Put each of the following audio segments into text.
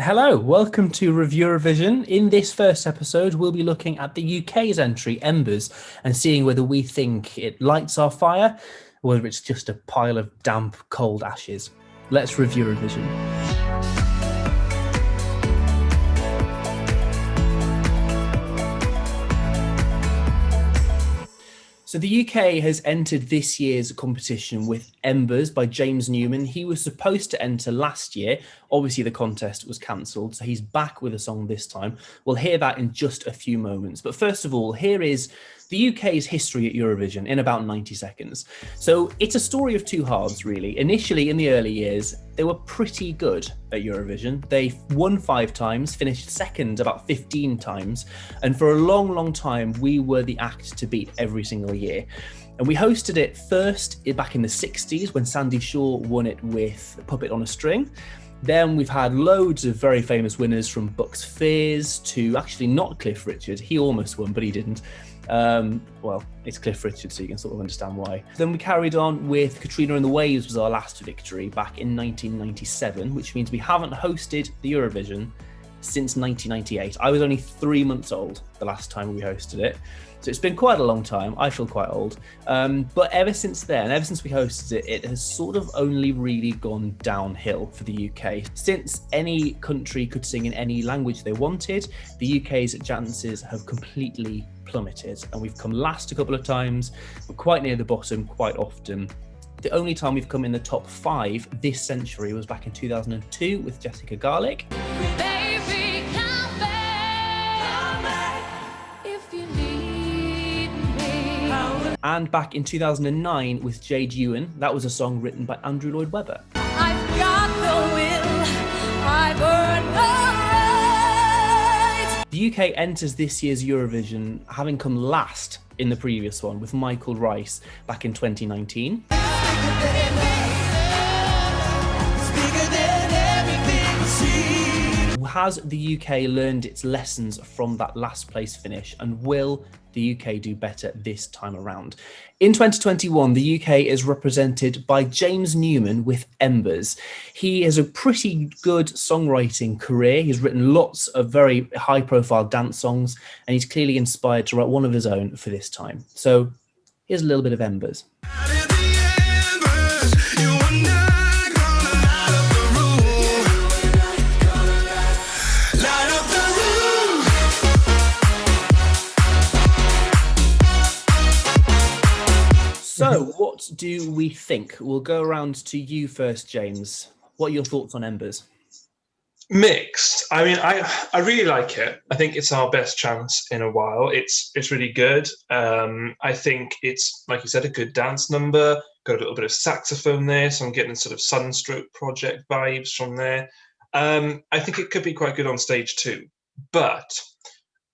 Hello, welcome to reveurovision. In this first episode, we'll be looking at the UK's entry, Embers, and seeing whether we think it lights our fire or whether it's just a pile of damp, cold ashes. Let's review Eurovision. So the UK has entered this year's competition with Embers by James Newman. He was supposed to enter last year. Obviously, the contest was cancelled, so he's back with a song this time. We'll hear that in just a few moments. But first of all, here is the UK's history at Eurovision in about 90 seconds. So it's a story of two halves, really. Initially, in the early years, they were pretty good at Eurovision. They won 5 times, finished second about 15 times, and for a long, long time, we were the act to beat every single year. And we hosted it first back in the 60s when Sandy Shaw won it with Puppet on a String. Then we've had loads of very famous winners, from Bucks Fizz to actually not Cliff Richard. He almost won, but he didn't. Well, it's Cliff Richard, so you can sort of understand why. Then we carried on with Katrina and the Waves was our last victory back in 1997, which means we haven't hosted the Eurovision since 1998. I was only 3 months old the last time we hosted it. So it's been quite a long time. I feel quite old. But ever since then, ever since we hosted it, it has sort of only really gone downhill for the UK. Since any country could sing in any language they wanted, the UK's chances have completely plummeted. And we've come last a couple of times, but quite near the bottom quite often. The only time we've come in the top 5 this century was back in 2002 with Jessica Garlick. And back in 2009 with Jade Ewan. That was a song written by Andrew Lloyd Webber. I've got the will, I've earned the right. The UK enters this year's Eurovision having come last in the previous one with Michael Rice back in 2019. Has the UK learned its lessons from that last place finish, and will the UK do better this time around? In 2021, the UK is represented by James Newman with Embers. He has a pretty good songwriting career. He's written lots of very high-profile dance songs, and he's clearly inspired to write one of his own for this time. So here's a little bit of Embers. So, what do we think? We'll go around to you first, James. What are your thoughts on Embers? Mixed. I mean, I really like it. I think it's our best chance in a while. It's really good. I think it's, like you said, a good dance number. Got a little bit of saxophone there, so I'm getting sort of Sunstroke Project vibes from there. I think it could be quite good on stage too, but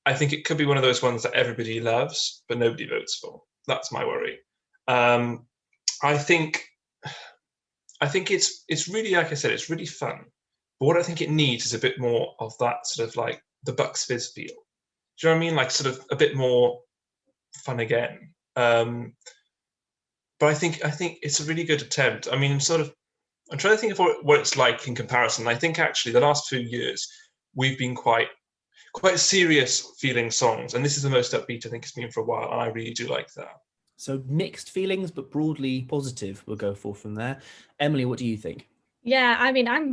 I think it could be one of those ones that everybody loves, but nobody votes for. That's my worry. I think it's really, like I said, it's really fun. But what I think it needs is a bit more of that sort of like the Bucks Fizz feel. Do you know what I mean? Like sort of a bit more fun again. But I think it's a really good attempt. I mean, I'm trying to think of what it's like in comparison. I think actually the last few years we've been quite serious feeling songs, and this is the most upbeat I think it's been for a while, and I really do like that. So mixed feelings, but broadly positive we'll go for from there. Emily, what do you think? Yeah, I mean, I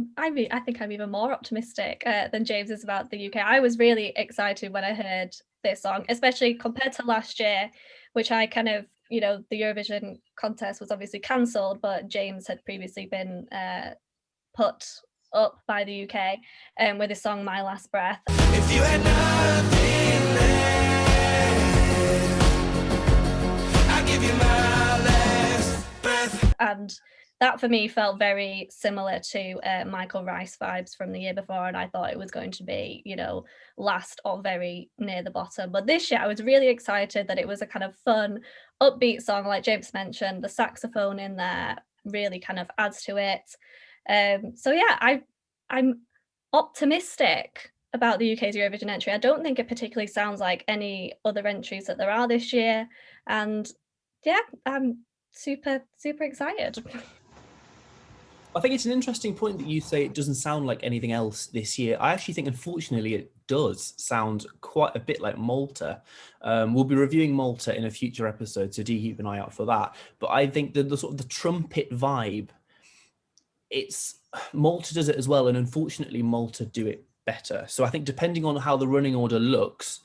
think I'm even more optimistic than James is about the UK. I was really excited when I heard this song, especially compared to last year, which I kind of, the Eurovision contest was obviously cancelled, but James had previously been put up by the UK with his song My Last Breath. If you had nothing left, I give you my last breath. And that for me felt very similar to Michael Rice vibes from the year before, and I thought it was going to be, last or very near the bottom. But this year I was really excited that it was a kind of fun, upbeat song, like James mentioned. The saxophone in there really kind of adds to it. So yeah, I'm optimistic about the UK's Eurovision entry. I don't think it particularly sounds like any other entries that there are this year, and yeah, I'm super excited. I think it's an interesting point that you say it doesn't sound like anything else this year. I actually think, unfortunately, it does sound quite a bit like Malta. We'll be reviewing Malta in a future episode, so do keep an eye out for that. But I think the sort of the trumpet vibe, it's Malta does it as well, and unfortunately, Malta do it better. So I think depending on how the running order looks,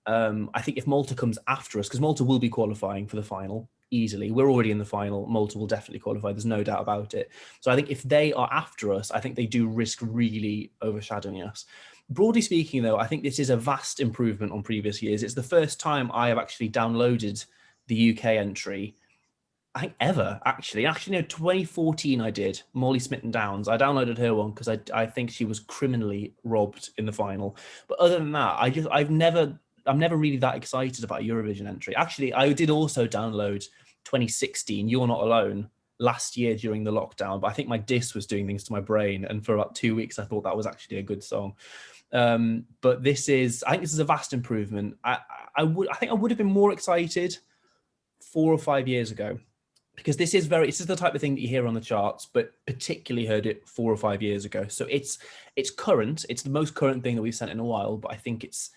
I think if Malta comes after us, because Malta will be qualifying for the final easily. We're already in the final. Malta will definitely qualify. There's no doubt about it. So I think if they are after us, I think they do risk really overshadowing us. Broadly speaking, though, I think this is a vast improvement on previous years. It's the first time I have actually downloaded the UK entry, I think ever, actually. Actually, no, 2014 I did, Molly Smitten Downs. I downloaded her one because I think she was criminally robbed in the final. But other than that, I'm never really that excited about a Eurovision entry. Actually, I did also download 2016, You're Not Alone, last year during the lockdown, but I think my disc was doing things to my brain, and for about 2 weeks I thought that was actually a good song. But I think this is a vast improvement. I think I would have been more excited 4 or 5 years ago, because this is the type of thing that you hear on the charts, but particularly heard it 4 or 5 years ago. So it's current. It's the most current thing that we've sent in a while, but I think it's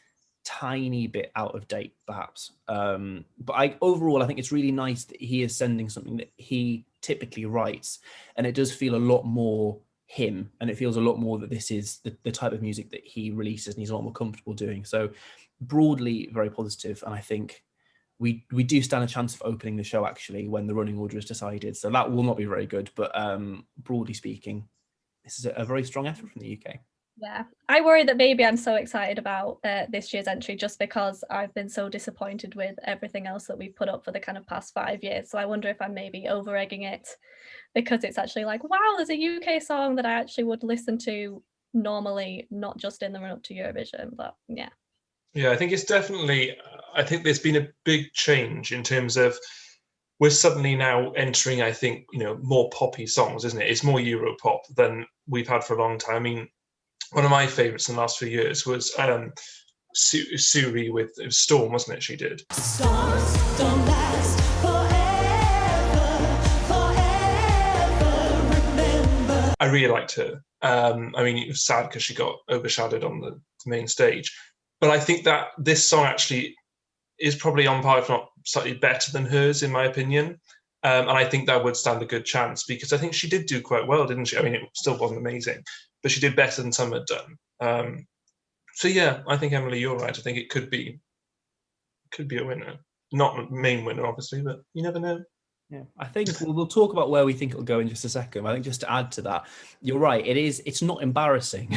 tiny bit out of date, perhaps. But overall, I think it's really nice that he is sending something that he typically writes, and it does feel a lot more him, and it feels a lot more that this is the type of music that he releases and he's a lot more comfortable doing. So broadly, very positive, and I think we do stand a chance of opening the show actually when the running order is decided. So that will not be very good, but broadly speaking, this is a very strong effort from the UK. Yeah, I worry that maybe I'm so excited about this year's entry just because I've been so disappointed with everything else that we've put up for the kind of past 5 years. So I wonder if I'm maybe over-egging it, because it's actually like, wow, there's a UK song that I actually would listen to normally, not just in the run-up to Eurovision. But yeah. Yeah, I think it's definitely, I think there's been a big change in terms of we're suddenly now entering, I think, more poppy songs, isn't it? It's more Europop than we've had for a long time. I mean, one of my favourites in the last few years was Suri with Storm, wasn't it? She did. Storms don't last forever, remember. I really liked her. I mean, it was sad because she got overshadowed on the main stage. But I think that this song actually is probably on par, if not slightly better than hers, in my opinion. And I think that would stand a good chance, because I think she did do quite well, didn't she? I mean, it still wasn't amazing, but she did better than some had done. So yeah, I think, Emily, you're right. I think it could be a winner. Not a main winner, obviously, but you never know. Yeah, I think we'll talk about where we think it'll go in just a second. I think just to add to that, you're right. It's not embarrassing,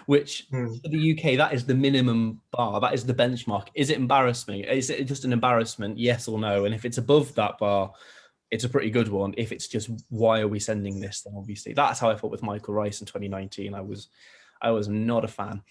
which for the UK, that is the minimum bar. That is the benchmark. Is it embarrassing? Is it just an embarrassment? Yes or no? And if it's above that bar, it's a pretty good one. If it's just, why are we sending this? Then obviously that's how I felt with Michael Rice in 2019. I was not a fan.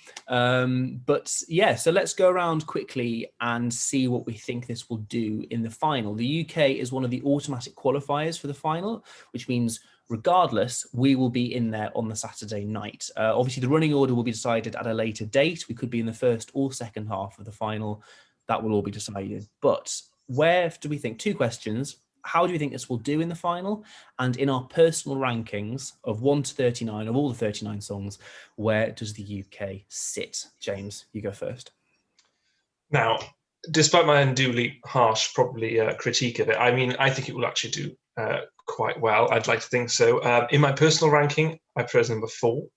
But yeah, so let's go around quickly and see what we think this will do in the final. The UK is one of the automatic qualifiers for the final, which means regardless, we will be in there on the Saturday night. Obviously, the running order will be decided at a later date. We could be in the first or second half of the final. That will all be decided. But where do we think? 2 questions. How do we think this will do in the final? And in our personal rankings of 1 to 39, of all the 39 songs, where does the UK sit? James, you go first. Now, despite my unduly harsh, probably critique of it, I mean, I think it will actually do quite well. I'd like to think so. In my personal ranking, I put it as number 4.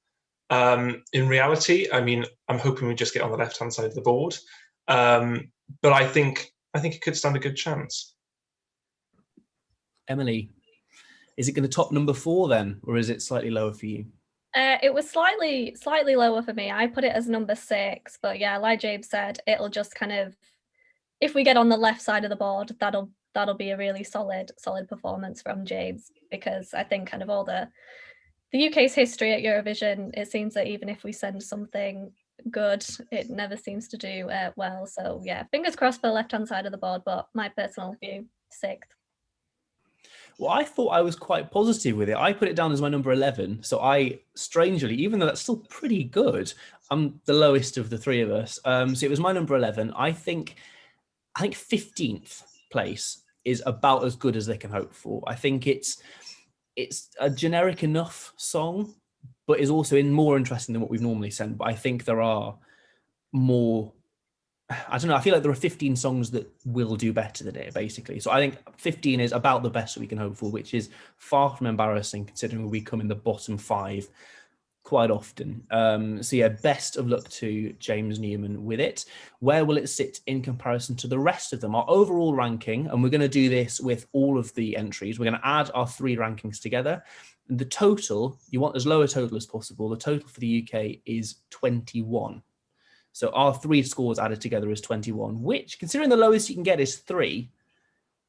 In reality, I mean, I'm hoping we just get on the left-hand side of the board. But I think it could stand a good chance. Emily, is it going to top number 4 then, or is it slightly lower for you? It was slightly lower for me. I put it as number 6, but yeah, like James said, it'll just kind of, if we get on the left side of the board, that'll be a really solid performance from James, because I think kind of all the UK's history at Eurovision, it seems that even if we send something good, it never seems to do well. So yeah, fingers crossed for the left-hand side of the board, but my personal view, 6th. Well, I thought I was quite positive with it. I put it down as my number 11. So I, strangely, even though that's still pretty good, I'm the lowest of the 3 of us. So it was my number 11. I think 15th place is about as good as they can hope for. I think it's it's a generic enough song, but is also more interesting than what we've normally sent. But I think there are more. I don't know. I feel like there are 15 songs that will do better than it, basically. So I think 15 is about the best that we can hope for, which is far from embarrassing considering we come in the bottom 5 quite often. So yeah, best of luck to James Newman with it. Where will it sit in comparison to the rest of them? Our overall ranking, and we're going to do this with all of the entries. We're going to add our 3 rankings together. And the total, you want as low a total as possible. The total for the UK is 21. So our 3 scores added together is 21, which, considering the lowest you can get is 3,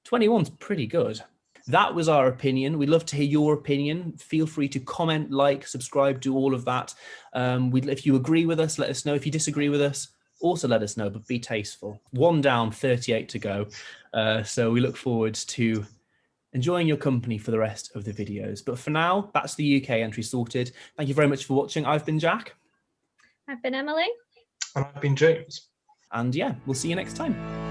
21's pretty good. That was our opinion. We'd love to hear your opinion. Feel free to comment, like, subscribe, do all of that. If you agree with us, let us know. If you disagree with us, also let us know, but be tasteful. 1 down, 38 to go. So we look forward to enjoying your company for the rest of the videos. But for now, that's the UK entry sorted. Thank you very much for watching. I've been Jack. I've been Emily. And I've been James. And yeah, we'll see you next time.